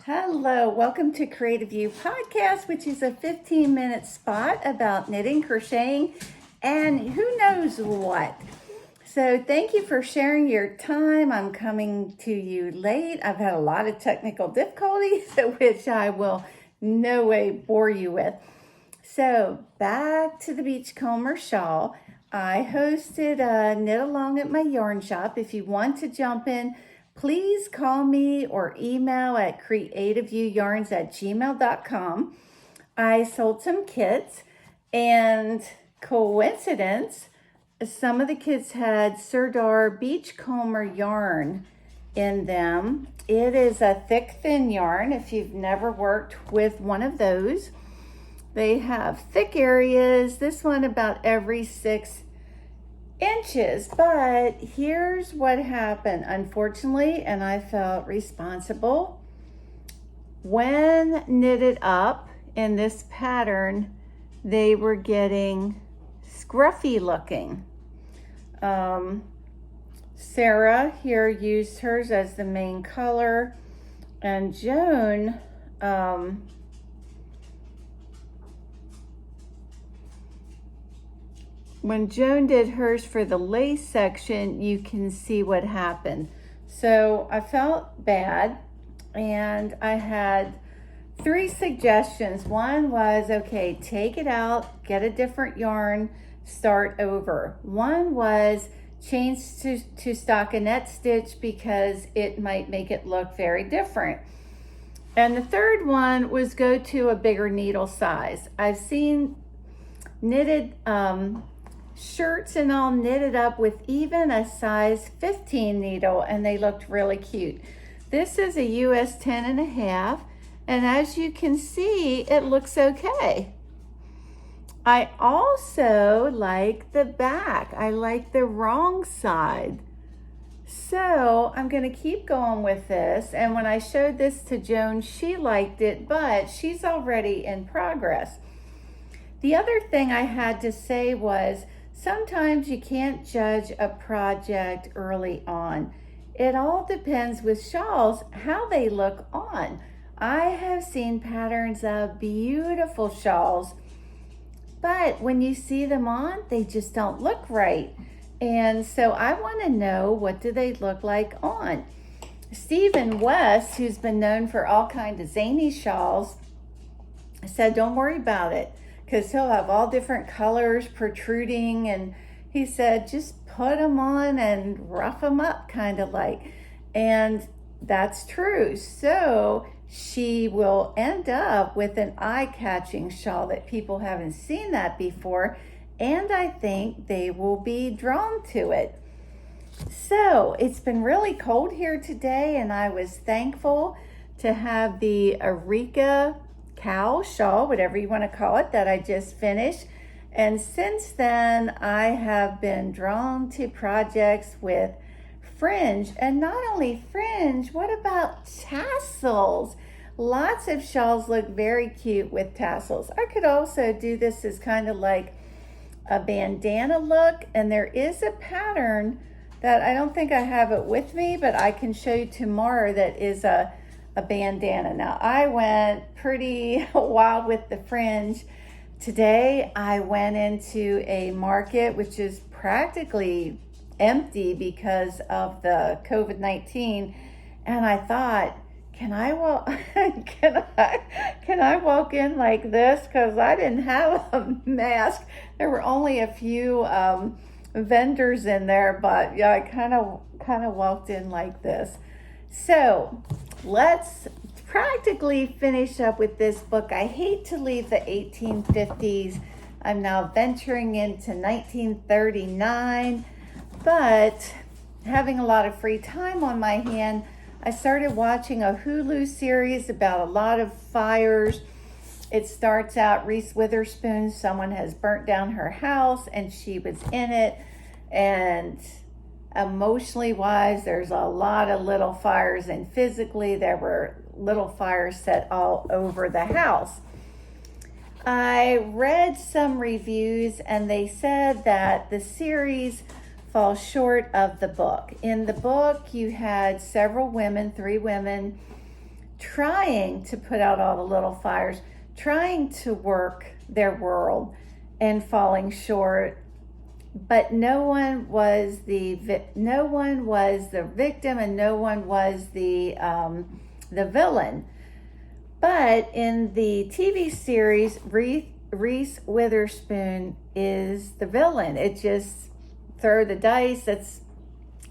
Hello, welcome to Creative You Podcast, which is a 15-minute spot about knitting, crocheting, and who knows what. So thank you for sharing your time. I'm coming to you late. I've had a lot of technical difficulties, which I will no way bore you with. So back to the Beachcomber Shawl. I hosted a knit along at my yarn shop. If you want to jump in, please call me or email at creativeviewyarns@gmail.com. I sold some kits, and coincidence, some of the kids had Sirdar Beachcomber yarn in them. It is a thick, thin yarn. If you've never worked with one of those, they have thick areas. This one about every 6 inches. But here's what happened, unfortunately, and I felt responsible. When knitted up in this pattern, they were getting scruffy looking. Sarah here used hers as the main color, and Joan when Joan did hers for the lace section, you can see what happened. So I felt bad, and I had 3 suggestions. One was, okay, take it out, get a different yarn, start over. One was change to stockinette stitch because it might make it look very different. And the third one was go to a bigger needle size. I've seen knitted shirts and all knitted up with even a size 15 needle, and they looked really cute. This is a US 10.5, and as you can see, it looks okay. I also like the back. I like the wrong side. So I'm going to keep going with this, and when I showed this to Joan, she liked it, but she's already in progress. The other thing I had to say was, sometimes you can't judge a project early on. It all depends with shawls how they look on. I have seen patterns of beautiful shawls, but when you see them on, they just don't look right. And so I want to know, what do they look like on? Stephen West, who's been known for all kinds of zany shawls, said don't worry about it, because he'll have all different colors protruding, and he said just put them on and rough them up, kind of like. And that's true. So she will end up with an eye-catching shawl that people haven't seen that before, and I think they will be drawn to it. So it's been really cold here today, and I was thankful to have the Areca cow shawl, whatever you want to call it, that I just finished. And since then, I have been drawn to projects with fringe, and not only fringe, what about tassels? Lots of shawls look very cute with tassels. I could also do this as kind of like a bandana look, and there is a pattern that I don't think I have it with me, but I can show you tomorrow, that is a bandana. Now, I went pretty wild with the fringe. Today, I went into a market which is practically empty because of the COVID-19, and I thought, can I walk in like this? Because I didn't have a mask. There were only a few vendors in there, but yeah, I kind of walked in like this. So let's practically finish up with this book. I hate to leave the 1850s. I'm now venturing into 1939, but having a lot of free time on my hand, I started watching a Hulu series about a lot of fires. It starts out Reese Witherspoon, someone has burnt down her house and she was in it, and emotionally wise, there's a lot of little fires, and physically there were little fires set all over the house. I read some reviews, and they said that the series falls short of the book. In the book, you had several women, 3 women, trying to put out all the little fires, trying to work their world and falling short. But no one was the victim, and no one was the villain. But in the TV series, Reese Witherspoon is the villain. It just throw the dice.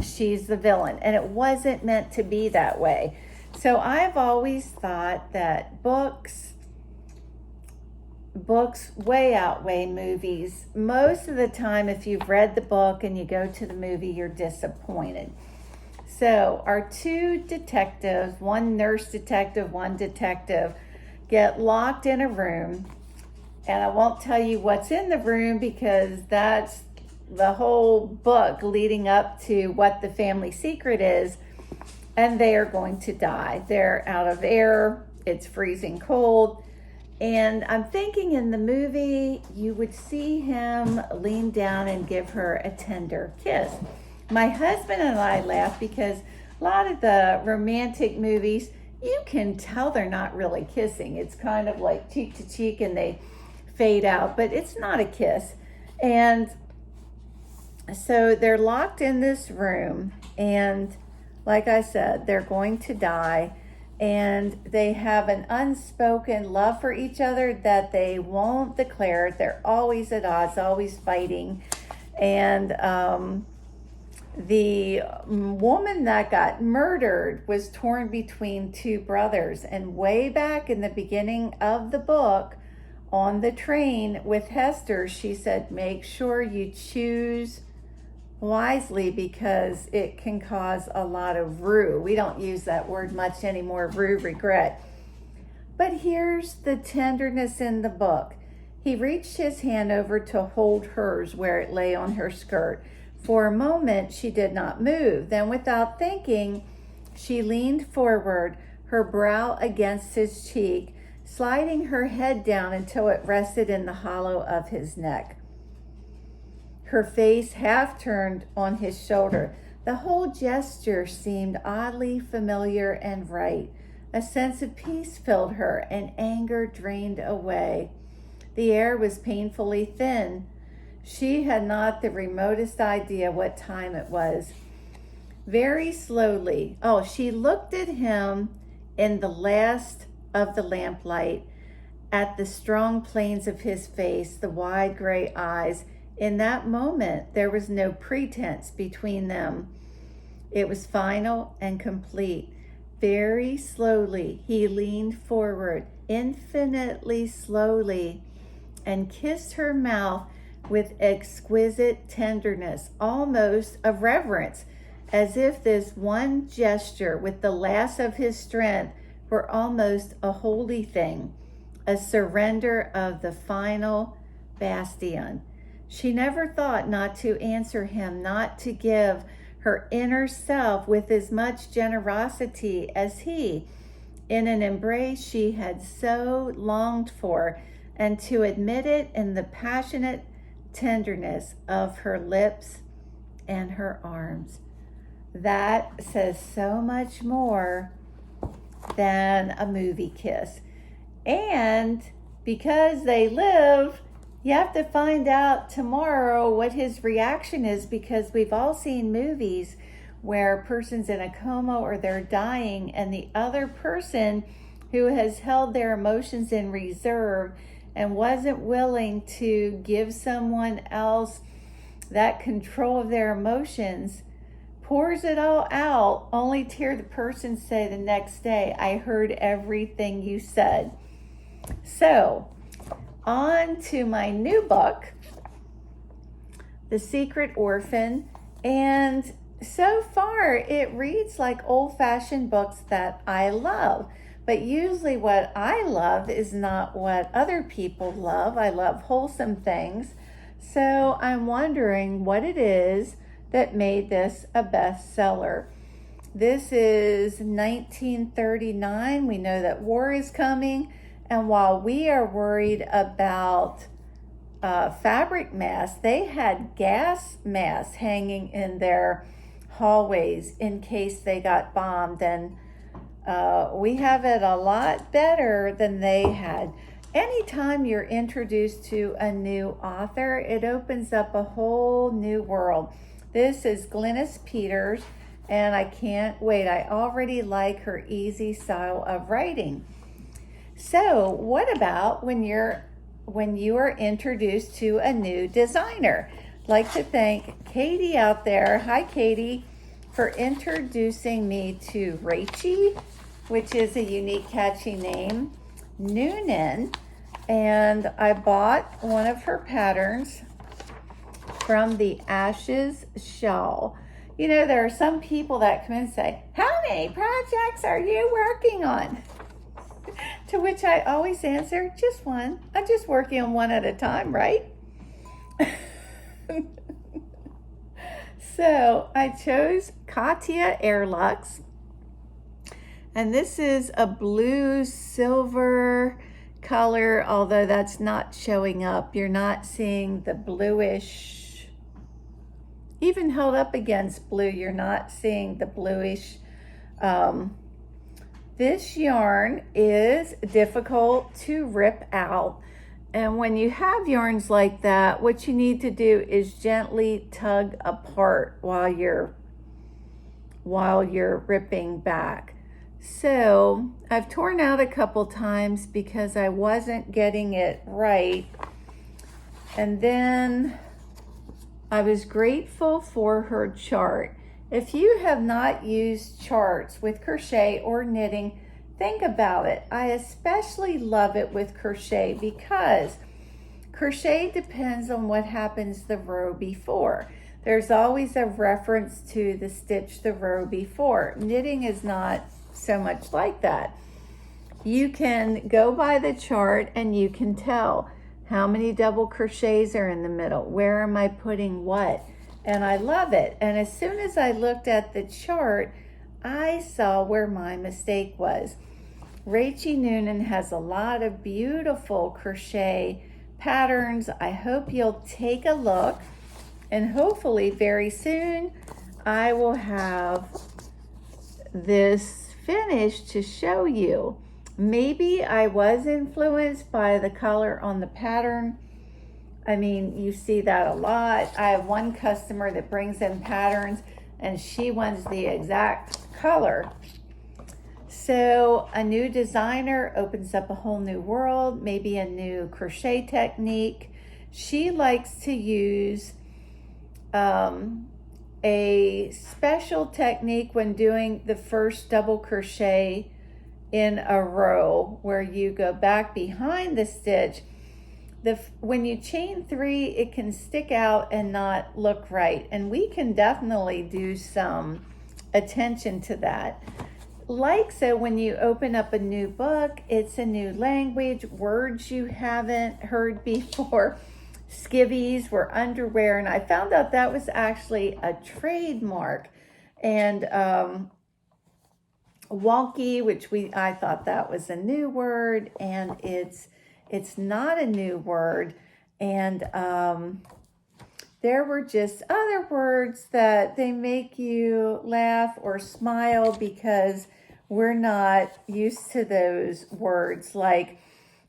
She's the villain, and it wasn't meant to be that way. So I've always thought that books way outweigh movies. Most of the time, if you've read the book and you go to the movie, you're disappointed. So our two detectives, one nurse detective, one detective, get locked in a room. And I won't tell you what's in the room because that's the whole book leading up to what the family secret is. And they are going to die. They're out of air. It's freezing cold. And I'm thinking in the movie, you would see him lean down and give her a tender kiss. My husband and I laugh because a lot of the romantic movies, you can tell they're not really kissing. It's kind of like cheek to cheek and they fade out, but it's not a kiss. And so they're locked in this room, and like I said, they're going to die. And they have an unspoken love for each other that they won't declare. They're always at odds, always fighting. And the woman that got murdered was torn between two brothers. And way back in the beginning of the book, on the train with Hester, she said, make sure you choose wisely because it can cause a lot of rue. We don't use that word much anymore, rue, regret. But here's the tenderness in the book. He reached his hand over to hold hers where it lay on her skirt. For a moment, she did not move. Then, without thinking, she leaned forward, her brow against his cheek, sliding her head down until it rested in the hollow of his neck. Her face half turned on his shoulder. The whole gesture seemed oddly familiar and right. A sense of peace filled her, and anger drained away. The air was painfully thin. She had not the remotest idea what time it was. Very slowly, she looked at him in the last of the lamplight, at the strong planes of his face, the wide gray eyes. In that moment, there was no pretense between them. It was final and complete. Very slowly, he leaned forward, infinitely slowly, and kissed her mouth with exquisite tenderness, almost of reverence, as if this one gesture with the last of his strength were almost a holy thing, a surrender of the final bastion. She never thought not to answer him, not to give her inner self with as much generosity as he, in an embrace she had so longed for, and to admit it in the passionate tenderness of her lips and her arms. That says so much more than a movie kiss. And because they live, you have to find out tomorrow what his reaction is, because we've all seen movies where a person's in a coma or they're dying, and the other person who has held their emotions in reserve and wasn't willing to give someone else that control of their emotions pours it all out, only to hear the person say the next day, I heard everything you said. So, on to my new book, The Secret Orphan, and so far it reads like old-fashioned books that I love, but usually what I love is not what other people love. I love wholesome things, so I'm wondering what it is that made this a bestseller. This is 1939. We know that war is coming. And while we are worried about fabric masks, they had gas masks hanging in their hallways in case they got bombed. And We have it a lot better than they had. Anytime you're introduced to a new author, it opens up a whole new world. This is Glynis Peters, and I can't wait. I already like her easy style of writing. So what about when you are introduced to a new designer? I'd like to thank Katie out there. Hi, Katie, for introducing me to Rachy, which is a unique, catchy name, Newin, and I bought one of her patterns from the Ashes Shawl. You know, there are some people that come and say, how many projects are you working on? To which I always answer, just one. I'm just working on one at a time, right? So I chose Katia Airlux. And this is a blue silver color, although that's not showing up. You're not seeing the bluish, even held up against blue, you're not seeing the bluish. This yarn is difficult to rip out. And when you have yarns like that, what you need to do is gently tug apart while you're ripping back. So I've torn out a couple times because I wasn't getting it right. And then I was grateful for her chart. If you have not used charts with crochet or knitting, think about it. I especially love it with crochet because crochet depends on what happens the row before. There's always a reference to the stitch the row before. Knitting is not so much like that. You can go by the chart and you can tell how many double crochets are in the middle. Where am I putting what? And I love it. And as soon as I looked at the chart, I saw where my mistake was. Rachy Newin has a lot of beautiful crochet patterns. I hope you'll take a look, and hopefully very soon I will have this finished to show you. Maybe I was influenced by the color on the pattern. I mean, you see that a lot. I have one customer that brings in patterns and she wants the exact color. So a new designer opens up a whole new world, maybe a new crochet technique. She likes to use a special technique when doing the first double crochet in a row, where you go back behind the stitch. When you chain 3, it can stick out and not look right, and we can definitely do some attention to that. Like so, when you open up a new book, it's a new language, words you haven't heard before. Skivvies were underwear, and I found out that was actually a trademark. And wonky, which I thought that was a new word, and it's not a new word. And there were just other words that they make you laugh or smile because we're not used to those words, like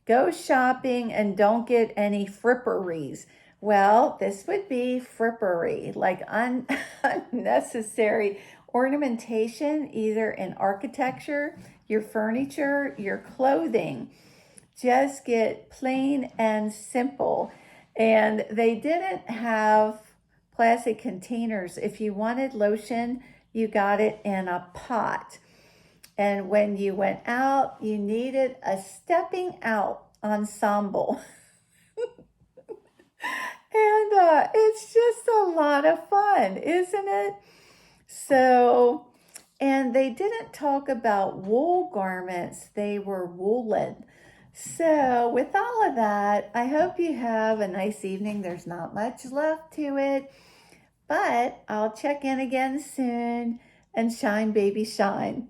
go shopping and don't get any fripperies. Well, this would be frippery, like unnecessary ornamentation, either in architecture, your furniture, your clothing. Just get plain and simple. And they didn't have plastic containers. If you wanted lotion, you got it in a pot. And when you went out, you needed a stepping out ensemble. And it's just a lot of fun, isn't it? So, and they didn't talk about wool garments. They were woolen. So with all of that, I hope you have a nice evening. There's not much left to it, but I'll check in again soon, and shine, baby, shine.